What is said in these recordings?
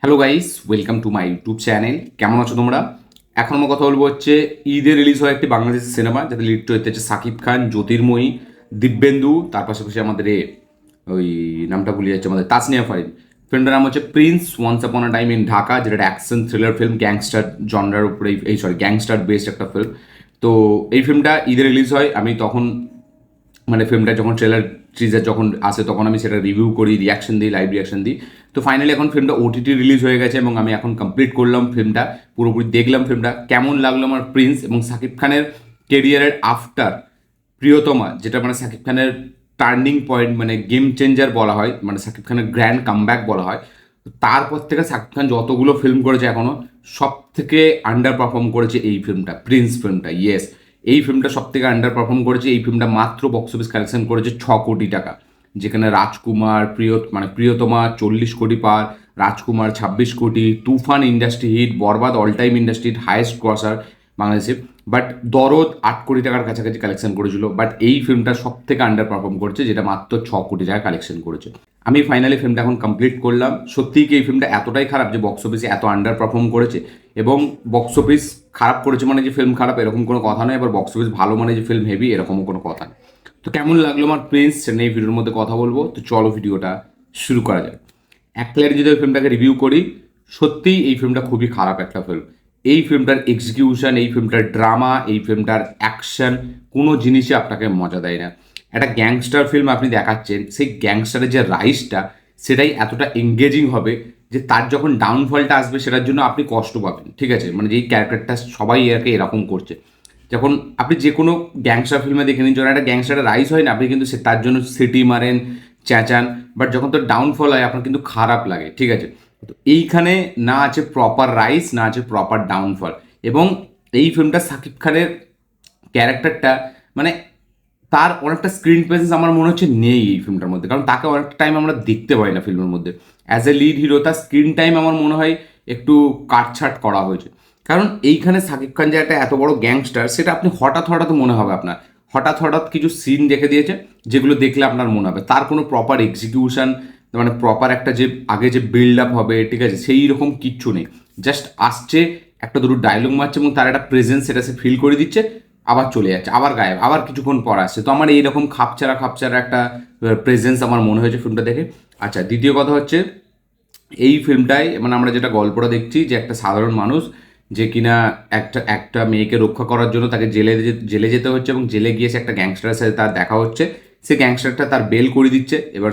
Hello guys, welcome to my YouTube channel. কেমন আছো তোমরা? এখন আমার কথা বলবো হচ্ছে ঈদে রিলিজ হয় একটি বাংলাদেশি সিনেমা, যাতে লিড চরিত্রে হচ্ছে সাকিব খান, জ্যোতির্ময়ী, দিব্যেন্দু, তার পাশাপাশি আমাদের ওই নামটা ভুলে যাচ্ছে, আমাদের তাসনিয়া ফারিন। ফিল্মটার নাম হচ্ছে Prince once upon a time in Dhaka, যেটা একটা অ্যাকশন থ্রিলার ফিল্ম, গ্যাংস্টার জনরার উপরে, গ্যাংস্টার বেসড একটা ফিল্ম। তো এই ফিল্মটা ঈদে রিলিজ হয়। আমি তখন মানে ফিল্মটা যখন ট্রেলার টিজার যখন আসে তখন আমি সেটা রিভিউ করি, রিয়াকশন দিই, লাইভ রিয়াকশন দিই। তো ফাইনালি এখন ফিল্মটা ওটিটি রিলিজ হয়ে গেছে এবং আমি এখন কমপ্লিট করলাম ফিল্মটা, পুরোপুরি দেখলাম ফিল্মটা। কেমন লাগলো আমার প্রিন্স এবং সাকিব খানের কেরিয়ারের আফটার প্রিয়তমা, যেটা মানে সাকিব খানের টার্নিং পয়েন্ট, মানে গেম চেঞ্জার বলা হয়, মানে সাকিব খানের গ্র্যান্ড কামব্যাক বলা হয়। তো তারপর থেকে সাকিব খান যতগুলো ফিল্ম করেছে এখনও সব থেকে আন্ডার পারফর্ম করেছে এই ফিল্মটা, প্রিন্স ফিল্মটা। ইয়েস, এই ফিল্মটা সব থেকে আন্ডার পারফর্ম করেছে। এই ফিল্মটা মাত্র বক্স অফিস কালেকশন করেছে 6 কোটি টাকা, যেখানে রাজকুমার প্রিয়তমা 40 কোটি পার, রাজকুমার 26 কোটি, Toofan industry hit, Borbaad all time industry hit, highest crosser বাংলাদেশে। বাট দরদ 8 কোটি টাকার কাছাকাছি কালেকশন করেছিল। বাট এই ফিল্মটা সব থেকে আন্ডার পারফর্ম করেছে, যেটা মাত্র 6 কোটি টাকা কালেকশন করেছে। আমি ফাইনালি ফিল্মটা এখন কমপ্লিট করলাম। সত্যিই কি এই ফিল্মটা এতটাই খারাপ যে বক্স অফিসে এত আন্ডার পারফর্ম করেছে? এবং বক্স অফিস খারাপ করেছে মানে যে ফিল্ম খারাপ এরকম কোনো কথা নয়, এবার বক্স অফিস ভালো মানে যে ফিল্ম হেভি এরকমও কোনো কথা নেই। তো কেমন লাগলো আমার প্রিন্স সেটা এই ভিডিওর মধ্যে কথা বলবো। তো চলো ভিডিওটা শুরু করা যায়। এক লাইনে যদি ওই ফিল্মটাকে রিভিউ করি, সত্যিই এই ফিল্মটা খুবই খারাপ একটা ফিল্ম। এই ফিল্মটার এক্সিকিউশন, এই ফিল্মটার ড্রামা, এই ফিল্মটার অ্যাকশন, কোনো জিনিসই আপনাকে মজা দেয় না। একটা গ্যাংস্টার ফিল্ম আপনি দেখাচ্ছেন, সেই গ্যাংস্টারের যে রাইজটা সেটাই এতটা এঙ্গেজিং হবে যে তার যখন ডাউনফলটা আসবে সেটার জন্য আপনি কষ্ট পাবেন। ঠিক আছে, মানে যেই ক্যারেক্টারটা সবাই একে এরকম করছে, যখন আপনি যে কোনো গ্যাংস্টার ফিল্মে দেখে নিন, যখন একটা গ্যাংস্টারের রাইজ হয় না, আপনি কিন্তু তার জন্য সিটি মারেন, চেঁচান। বাট যখন তোর ডাউনফল হয় আপনার কিন্তু খারাপ লাগে। ঠিক আছে, তো এইখানে না আছে প্রপার রাইজ, না আছে প্রপার ডাউনফল। এবং এই ফিল্মটা সাকিব খানের ক্যারেক্টারটা, মানে তার অনেকটা স্ক্রিন প্রেজেন্স আমার মনে হচ্ছে নেই এই ফিল্মটার মধ্যে, কারণ তাকে অনেকটা টাইম আমরা দেখতে পাই না ফিল্মের মধ্যে অ্যাজ এ লিড হিরো। তার স্ক্রিন টাইম আমার মনে হয় একটু কাটছাট করা হয়েছে। কারণ এইখানে সাকিব খান যে একটা এত বড় গ্যাংস্টার, সেটা আপনি হঠাৎ হঠাৎ মনে হবে আপনার, হঠাৎ হঠাৎ কিছু সিন দেখে দিয়েছে যেগুলো দেখলে আপনার মনে হবে। তার কোনো প্রপার এক্সিকিউশন, মানে প্রপার একটা যে আগে যে বিল্ড আপ হবে, ঠিক আছে, সেই রকম কিচ্ছু নেই। জাস্ট আসছে, একটা দুটো ডায়লগ মারছে এবং তার একটা প্রেজেন্স সেটা সে ফিল করে দিচ্ছে, আবার চলে যাচ্ছে, আবার গায়েব, আবার কিছুক্ষণ পর আসছে। তো আমার এইরকম খাপছাড়া খাপছাড়া একটা প্রেজেন্স আমার মনে হয়েছে ফিল্মটা দেখে। আচ্ছা, দ্বিতীয় কথা হচ্ছে এই ফিল্মটায় মানে আমরা যেটা গল্পটা দেখছি, যে একটা সাধারণ মানুষ যে কিনা একটা একটা মেয়েকে রক্ষা করার জন্য তাকে জেলে যেতে হচ্ছে, এবং জেলে গিয়ে সে একটা গ্যাংস্টারের সাথে তার দেখা হচ্ছে। সে গ্যাংস্টারটা তার বেল করে দিচ্ছে, এবার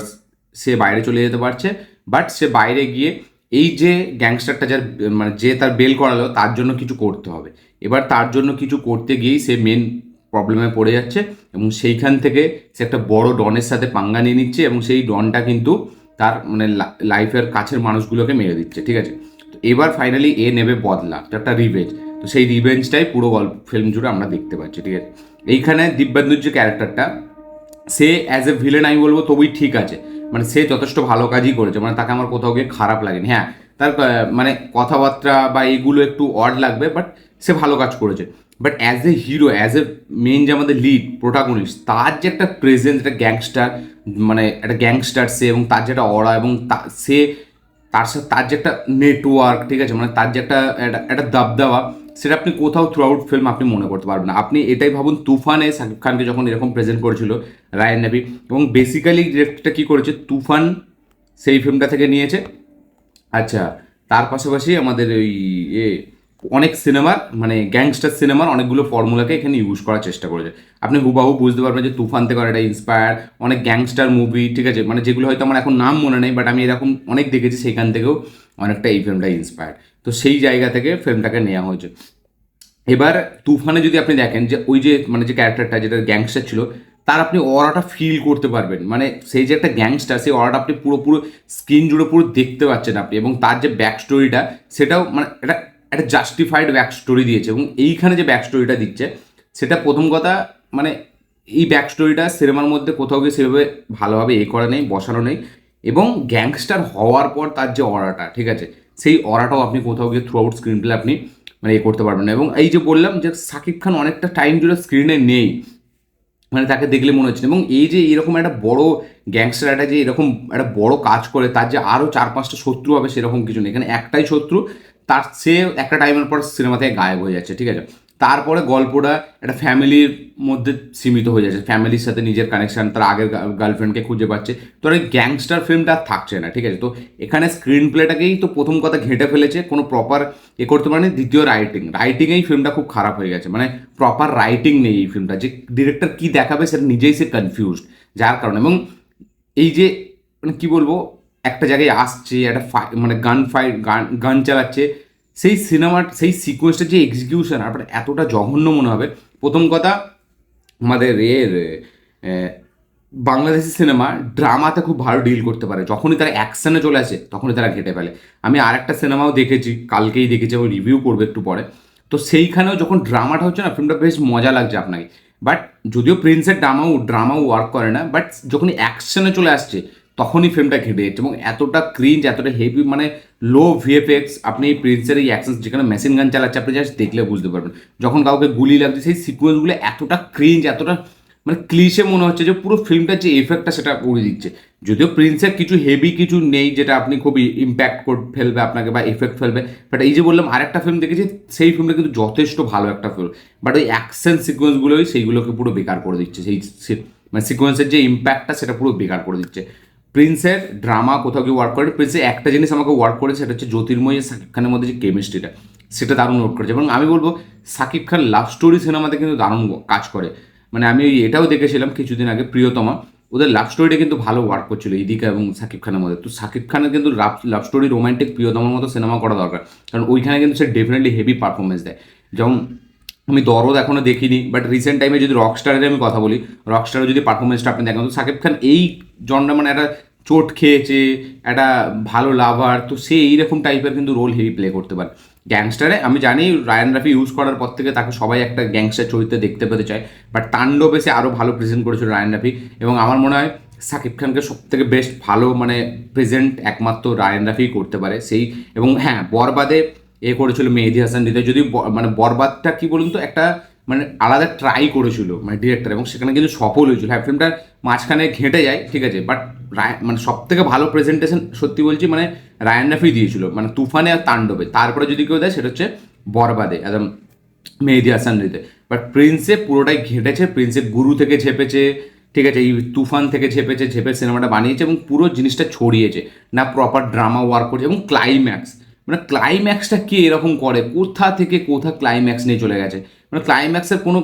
সে বাইরে চলে যেতে পারছে। বাট সে বাইরে গিয়ে এই যে গ্যাংস্টারটা যার মানে যে তার বেল করালো তার জন্য কিছু করতে হবে। এবার তার জন্য কিছু করতে গিয়েই সে মেন প্রবলেমে পড়ে যাচ্ছে, এবং সেইখান থেকে সে একটা বড় ডনের সাথে পাঙ্গা নিয়ে নিচ্ছে, এবং সেই ডনটা কিন্তু তার মানে লাইফের কাছের মানুষগুলোকে মেরে দিচ্ছে। ঠিক আছে, তো এবার ফাইনালি এ নেবে বদলা, একটা রিভেঞ্জ। তো সেই রিভেঞ্জটাই পুরো গল্প ফিল্ম জুড়ে আমরা দেখতে পাচ্ছি। ঠিক আছে, এইখানে দিব্যেন্দুর যে ক্যারেক্টারটা, সে অ্যাজ এ ভিলেন আমি বলবো তবুই ঠিক আছে, মানে সে যথেষ্ট ভালো কাজই করেছে, মানে তাকে আমার কোথাও গিয়ে খারাপ লাগেনি। হ্যাঁ, তার মানে কথাবার্তা বা এগুলো একটু অড লাগবে, বাট সে ভালো কাজ করেছে। But as a hero, as a men যে আমাদের লিড প্রোটাগনিস্ট, তার যে একটা প্রেজেন্স, একটা গ্যাংস্টার, মানে একটা গ্যাংস্টার সে, এবং তার যেটা অরা, এবং সে তার সাথে তার যে একটা নেটওয়ার্ক, ঠিক আছে, মানে তার যে একটা একটা দাবদাবা, সেটা আপনি কোথাও থ্রু আউট ফিল্ম আপনি মনে করতে পারবেন না। আপনি এটাই ভাবুন, তুফানে সাকিব খানকে যখন এরকম প্রেজেন্ট করেছিল রায়ান নবী, এবং বেসিক্যালি ডিরেক্টরটা কী করেছে, তুফান সেই ফিল্মটা থেকে নিয়েছে। আচ্ছা, তার পাশাপাশি আমাদের ওই এ অনেক সিনেমার, মানে গ্যাংস্টার সিনেমার অনেকগুলো ফর্মুলাকে এখানে ইউজ করার চেষ্টা করেছে। আপনি হুবাহু বুঝতে পারবেন যে তুফান থেকে অনেকটা ইন্সপায়ার, অনেক গ্যাংস্টার মুভি, ঠিক আছে, মানে যেগুলো হয়তো আমার এখন নাম মনে নেই, বাট আমি এরকম অনেক দেখেছি, সেখান থেকেও অনেকটা এই ফিল্মটা ইন্সপায়ার। তো সেই জায়গা থেকে ফিল্মটাকে নেওয়া হয়েছে। এবার তুফানে যদি আপনি দেখেন যে ওই যে মানে যে ক্যারেক্টারটা যেটা গ্যাংস্টার ছিল, তার আপনি অরাটা ফিল করতে পারবেন, মানে সেই যে একটা গ্যাংস্টার, সেই অরাটা আপনি পুরো স্ক্রিন জুড়ে পুরো দেখতে পাচ্ছেন আপনি। এবং তার যে ব্যাক স্টোরিটা, সেটাও মানে এটা একটা জাস্টিফাইড ব্যাক স্টোরি দিয়েছে। এবং এইখানে যে ব্যাক স্টোরিটা দিচ্ছে, সেটা প্রথম কথা, মানে এই ব্যাক স্টোরিটা সিনেমার মধ্যে কোথাও গিয়ে সেভাবে ভালোভাবে করা নেই, বসানো নেই। এবং গ্যাংস্টার হওয়ার পর তার যে অরাটা, ঠিক আছে, সেই অরাটাও আপনি কোথাও গিয়ে থ্রু আউট স্ক্রিন প্লে আপনি মানে করতে পারবেন না। এবং এই যে বললাম যে সাকিব খান অনেকটা টাইম জুড়ে স্ক্রিনে নেই, মানে তাকে দেখলে মনে হচ্ছে না। এবং এই যে এরকম একটা বড় গ্যাংস্টার, একটা যে এরকম একটা বড় কাজ করে, তার যে আরও 4-5টা শত্রু হবে সেরকম কিছু নেই, এখানে একটাই শত্রু, তার সে একটা টাইমের পর সিনেমা থেকে গায়েব হয়ে যাচ্ছে, ঠিক আছে। তারপরে গল্পটা একটা ফ্যামিলির মধ্যে সীমিত হয়ে যাচ্ছে, ফ্যামিলির সাথে নিজের কানেকশন, তার আগের গার্লফ্রেন্ডকে খুঁজে পাচ্ছে, তো এই গ্যাংস্টার ফিল্মটা আর থাকছে না, ঠিক আছে। তো এখানে স্ক্রিন প্লেটাকেই তো প্রথম কথা ঘেঁটে ফেলেছে, কোনো প্রপার এ করতে পারেনি। দ্বিতীয় রাইটিংয়েই ফিল্মটা খুব খারাপ হয়ে গেছে, মানে প্রপার রাইটিং নেই এই ফিল্মটা, যে ডিরেক্টর কী দেখাবে সেটা নিজেই সে কনফিউজড, যার কারণে। এবং এই যে মানে কী বলবো, একটা জায়গায় আসছে, একটা মানে গান চালাচ্ছে, সেই সিনেমার সেই সিকোয়েন্সটার যে এক্সিকিউশন আপনার এতটা জঘন্য মনে হবে। প্রথম কথা, আমাদের বাংলাদেশি সিনেমা ড্রামাতে খুব ভালো ডিল করতে পারে, যখনই তারা অ্যাকশনে চলে আসে তখনই তারা ঘেঁটে ফেলে। আমি আর একটা সিনেমাও দেখেছি, কালকেই দেখেছি, আমি রিভিউ করবো একটু পরে। তো সেইখানেও যখন ড্রামাটা হচ্ছে না, ফিল্মটা বেশ মজা লাগছে আপনাকে। বাট যদিও প্রিন্সের ড্রামাও ওয়ার্ক করে না, বাট যখনই অ্যাকশনে চলে আসছে তখনই ফিল্মটা ঘেঁটে যাচ্ছে, এবং এতটা ক্রিঞ্জ, এতটা হেভি, মানে লো ভিএফএক্স। আপনি এই প্রিন্সের এই অ্যাকশন, যেখানে মেশিন গান চালাচ্ছে, আপনি জাস্ট দেখলে বুঝতে পারবেন। যখন কাউকে গুলি লাগছে, সেই সিকোয়েন্সগুলো এতটা ক্রিঞ্জ, এতটা মানে ক্লিশে মনে হচ্ছে যে পুরো ফিল্মটার যে এফেক্টটা সেটা করে দিচ্ছে। যদিও প্রিন্সের কিছু হেভি কিছু নেই যেটা আপনি খুব ইম্প্যাক্ট করে ফেলবে আপনাকে বা এফেক্ট ফেলবে, বাট এই যে বললাম আরেকটা ফিল্ম দেখেছি, সেই ফিল্মটা কিন্তু যথেষ্ট ভালো একটা ফিল্ম, বাট ওই অ্যাকশন সিকোয়েন্সগুলোই সেইগুলোকে পুরো বেকার করে দিচ্ছে, মানে সিকোয়েন্সের যে ইম্প্যাক্টটা সেটা পুরো বেকার করে দিচ্ছে। প্রিন্সের ড্রামা কোথাও কি ওয়ার্ক করে, প্রিন্সের একটা জিনিস আমাকে ওয়ার্ক করেছে, সেটা হচ্ছে জ্যোতির্ময়ী শাকিব খানের মধ্যে যে কেমিস্ট্রিটা, সেটা দারুণ ওয়ার্ক করেছে। এবং আমি বলবো শাকিব খান লাভ স্টোরি সিনেমাতে কিন্তু দারুণ কাজ করে। মানে আমি এটাও দেখেছিলাম কিছুদিন আগে, প্রিয়তমা, ওদের লাভ স্টোরিটা কিন্তু ভালো ওয়ার্ক করছিল ইদিকা এবং শাকিব খানের মধ্যে। তো শাকিব খানের কিন্তু লাভ স্টোরি রোমান্টিক প্রিয়তমার মতো সিনেমা করা দরকার, কারণ ওইখানে কিন্তু সে ডেফিনেটলি হেভি পারফরমেন্স দেয়। যেমন আমি দরদ এখনও দেখিনি, বাট রিসেন্ট টাইমে যদি রকস্টারের আমি কথা বলি, রকস্টারের যদি পারফরমেন্সটা আপনি দেখেন, তো শাকিব খান এই জনরা মানে একটা চোট খেয়েছে, একটা ভালো লাভার, তো সে এইরকম টাইপের কিন্তু রোল হেভি প্লে করতে পারে। গ্যাংস্টারে আমি জানি রায়ান রাফি ইউজ করার পর থেকে তাকে সবাই একটা গ্যাংস্টার চরিত্রে দেখতে পেতে চায়, বাট তাণ্ডবে সে আরও ভালো প্রেজেন্ট করেছিল রায়ান রাফি। এবং আমার মনে হয় শাকিব খানকে সব থেকে বেস্ট ভালো মানে প্রেজেন্ট একমাত্র রায়ান রাফি করতে পারে সেই। এবং হ্যাঁ, বরবাদে করেছিল মেহেদী হাসান হৃদয়, যদি মানে বরবাদটা কি বলুন তো, একটা মানে আলাদা ট্রাই করেছিল মানে ডিরেক্টর, এবং সেখানে কিন্তু সফল হয়েছিল। হ্যাঁ, ফিল্মটার মাঝখানে ঘেঁটে যায়, ঠিক আছে, বাট মানে সব থেকে ভালো প্রেজেন্টেশন সত্যি বলছি মানে রায়ান রাফি দিয়েছিল, মানে তুফানে আর তাণ্ডবে। তারপরে যদি কেউ দেয় সেটা হচ্ছে বরবাদে, একদম মেহেদী হাসান হৃদয়। বাট প্রিন্সে পুরোটাই ঘেঁটেছে, প্রিন্সের গুরু থেকে ঝেপেছে, ঠিক আছে, এই তুফান থেকে ঝেপে সিনেমাটা বানিয়েছে এবং পুরো জিনিসটা ছড়িয়েছে। না প্রপার ড্রামা ওয়ার্ক করছে, এবং ক্লাইম্যাক্স, মানে ক্লাইম্যাক্সটা কে এরকম করে, কোথা থেকে কোথা ক্লাইম্যাক্স নিয়ে চলে গেছে, মানে ক্লাইম্যাক্সের কোনো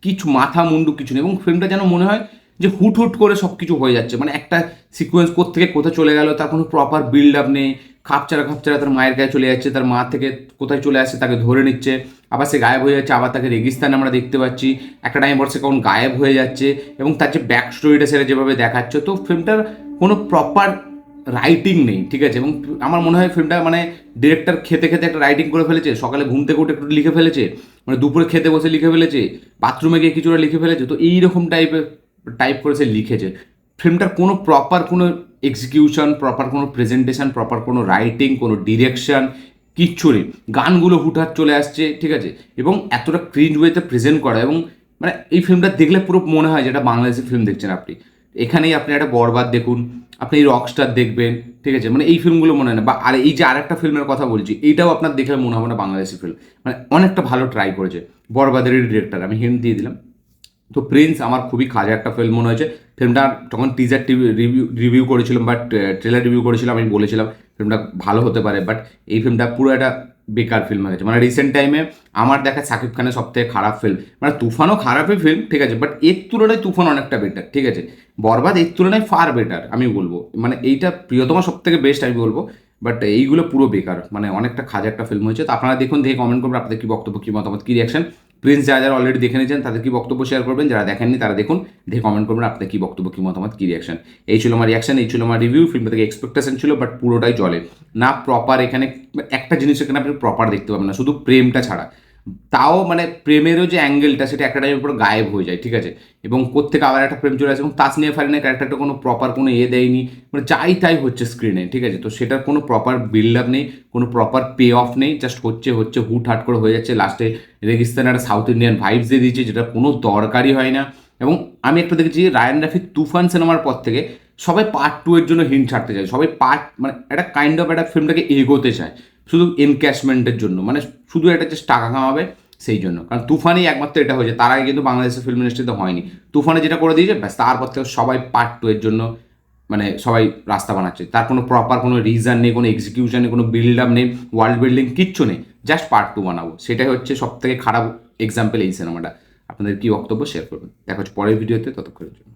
কিছু মাথা মুন্ডু কিছু নেই। এবং ফিল্মটা যেন মনে হয় যে হুট হুট করে সব কিছু হয়ে যাচ্ছে, মানে একটা সিকোয়েন্স কোত্থেকে কোথায় চলে গেল, তার কোনো প্রপার বিল্ড আপ নেই। খাপচারা খাপচারা তার মায়ের গায়ে চলে যাচ্ছে, তার মা থেকে কোথায় চলে আসছে তাকে ধরে নিচ্ছে, আবার সে গায়েব হয়ে যাচ্ছে, আবার তাকে রেগিস্তানে আমরা দেখতে পাচ্ছি, একটা টাইম পর সে কখন গায়েব হয়ে যাচ্ছে, এবং তার যে ব্যাক স্টোরিটা সেটা যেভাবে দেখাচ্ছে, তো ফিল্মটার কোনো প্রপার রাইটিং নেই, ঠিক আছে। এবং আমার মনে হয় ফিল্মটা মানে ডিরেক্টর খেতে খেতে একটা রাইটিং করে ফেলেছে, সকালে ঘুম থেকে উঠে একটু লিখে ফেলেছে, মানে দুপুরে খেতে বসে লিখে ফেলেছে, বাথরুমে গিয়ে কিছুটা লিখে ফেলেছে, তো এইরকম টাইপ করে সে লিখেছে। ফিল্মটার কোনো প্রপার কোনো এক্সিকিউশন, প্রপার কোনো প্রেজেন্টেশন, প্রপার কোনো রাইটিং, কোনো ডিরেকশন কিচ্ছু নেই। গানগুলো হুটহাট চলে আসছে, ঠিক আছে, এবং এতটা ক্রিঞ্জ ওয়েতে প্রেজেন্ট করা, এবং মানে এই ফিল্মটা দেখলে পুরো মনে হয় যেটা বাংলাদেশি ফিল্ম দেখছেন আপনি। এখানেই আপনি একটা বরবাদ দেখুন, আপনি এই রকস্টার দেখবেন, ঠিক আছে, মানে এই ফিল্মগুলো মনে হয় না। বা আর এই যে আরেকটা ফিল্মের কথা বলছি, এইটাও আপনার দেখলে মনে হবে না বাংলাদেশি ফিল্ম, মানে অনেকটা ভালো ট্রাই করেছে বরবাদের ডিরেক্টর, আমি হিন্ট দিয়ে দিলাম। তো প্রিন্স আমার খুবই খাজা একটা ফিল্ম মনে হয়েছে। ফিল্মটা যখন টিজার রিভিউ করেছিলাম, বাট ট্রেলার রিভিউ করেছিলাম, আমি বলেছিলাম ফিল্মটা ভালো হতে পারে, বাট এই ফিল্মটা পুরো একটা বেকার ফিল্ম হয়ে গেছে। মানে রিসেন্ট টাইমে আমার দেখা শাকিব খানের সব থেকে খারাপ ফিল্ম, মানে তুফানও খারাপই ফিল্ম, ঠিক আছে, বাট এর তুলনায় তুফান অনেকটা বেটার, ঠিক আছে। বরবাদ এর তুলনায় ফার বেটার আমি বলবো, মানে এইটা প্রিয়তমা সব থেকে বেস্ট আমি বলবো, বাট এইগুলো পুরো বেকার, মানে অনেকটা খাজা একটা ফিল্ম হয়েছে। তো আপনারা দেখুন, দেখে কমেন্ট করবেন আপনাদের কী বক্তব্য, কী মতামত, কী রিয়াকশন। প্রিন্স যারা যারা অলরেডি দেখে নিয়েছেন তাদের কি বক্তব্য শেয়ার করবেন, যারা দেখেননি তারা দেখুন, দেখে কমেন্ট করবেন আপনাদের কী বক্তব্য, কী মতামত, কী রিয়াকশন। এই ছিল আমার রিয়াকশন, এই ছিল আমার রিভিউ। ফিল্মটা থেকে এক্সপেকটেশন ছিল, বাট পুরোটাই জলে না প্রপার। এখানে একটা জিনিস এখানে আপনি প্রপার দেখতে পাবেন না, শুধু প্রেমটা ছাড়া। তাও মানে প্রেমেরও যে অ্যাঙ্গেলটা সেটা একটা টাইমের পুরো গায়েব হয়ে যায়, ঠিক আছে। এবং কোত্থেকে আবার একটা প্রেম চলে আসে, এবং তাসনিয়া ফারিনের ক্যারেক্টারটা কোনো প্রপার কোনো দেয়নি, মানে যাই তাই হচ্ছে স্ক্রিনে, ঠিক আছে। তো সেটার কোনো প্রপার বিল্ড আপ নেই, কোনো প্রপার পে অফ নেই, জাস্ট হচ্ছে হুট হাট করে হয়ে যাচ্ছে। লাস্টে রেগিস্তানে একটা সাউথ ইন্ডিয়ান ভাইবস দিয়ে দিচ্ছে, যেটা কোনো দরকারই হয় না। এবং আমি একটা দেখেছি রায়ান রাফির তুফান সিনেমার পর থেকে সবাই পার্ট 2 এর জন্য হিন্ট ছাড়তে চায়, সবাই মানে একটা কাইন্ড অফ একটা ফিল্মটাকে এগোতে চায় শুধু এনক্যাশমেন্টের জন্য, মানে শুধু একটা জাস্ট টাকা কামাবে সেই জন্য। কারণ তুফানই একমাত্র এটা হয়েছে, তার আগে কিন্তু বাংলাদেশের ফিল্ম ইন্ডাস্ট্রিতে হয়নি। তুফানে যেটা করে দিয়েছে ব্যাস, তারপর থেকে সবাই পার্ট 2 এর জন্য মানে সবাই রাস্তা বানাচ্ছে। তার কোনো প্রপার কোনো রিজন নেই, কোনো এক্সিকিউশন নেই, কোনো বিল্ড আপ নেই, ওয়ার্ল্ড বিল্ডিং কিচ্ছু নেই, জাস্ট পার্ট 2 বানাবো। সেটাই হচ্ছে সব থেকে খারাপ এক্সাম্পল এই সিনেমাটা। আপনাদের কি বক্তব্য শেয়ার করবেন, দেখা হচ্ছে পরের ভিডিওতে, ততক্ষণের জন্য।